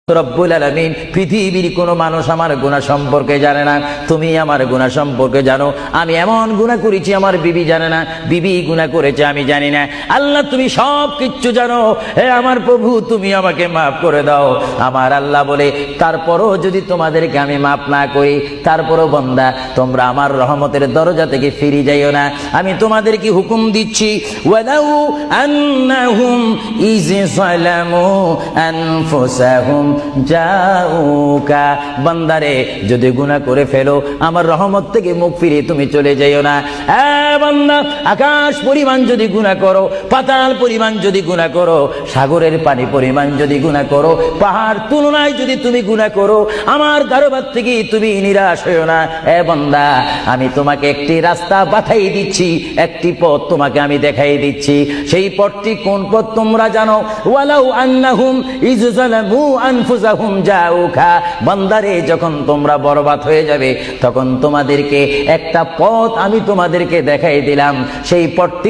রব্বুল আলামিন, পৃথিবীর কোনো মানুষ আমার গুনাহ সম্পর্কে জানে না, তুমি আমার গুনাহ সম্পর্কে জানো। আমি এমন গুনাহ করেছি আমার বিবি জানে না, বিবি গুনাহ করেছে আমি জানি না। আল্লাহ তুমি সব কিচ্ছু জানো, হে আমার প্রভু তুমি আমাকে মাফ করে দাও। আমার আল্লাহ বলে, তারপরও যদি তোমাদেরকে আমি মাফ না করি, তারপরও বান্দা তোমরা আমার রহমতের দরজা থেকে ফিরে যাইও না। আমি তোমাদেরকে হুকুম দিচ্ছি, ওয়ালাউ আন্নাহুম ইয যালামু আনফুসাহুম জাউকা, বান্দারে যদি গুনাহ করে ফেলো আমার রহমত থেকে মুখ ফিরিয়ে তুমি চলে যাইও না। বান্দা, আকাশ পরিমাণ যদি গুনাহ করো, পাতাল পরিমাণ যদি গুনাহ করো, সাগরের পানি পরিমাণ যদি গুনাহ করো, পাহাড় তুলনায় যদি তুমি গুনাহ করো, আমার দরবার থেকে তুমি নিরাশ হইও না। বান্দা, আমি তোমাকে একটি রাস্তা পাঠাই দিচ্ছি, একটি পথ তোমাকে আমি দেখাই দিচ্ছি। সেই পথটি কোন পথ তোমরা জানো? ওয়ালাউ আন্নাহুম ইয যালামু আনফুসাহুম জাউকা, বান্দারে যখন তোমরা বরবাদ হয়ে যাবে তখন তোমাদেরকে একটা পথ আমি তোমাদেরকে দেখাই দিলাম, সেই পথটি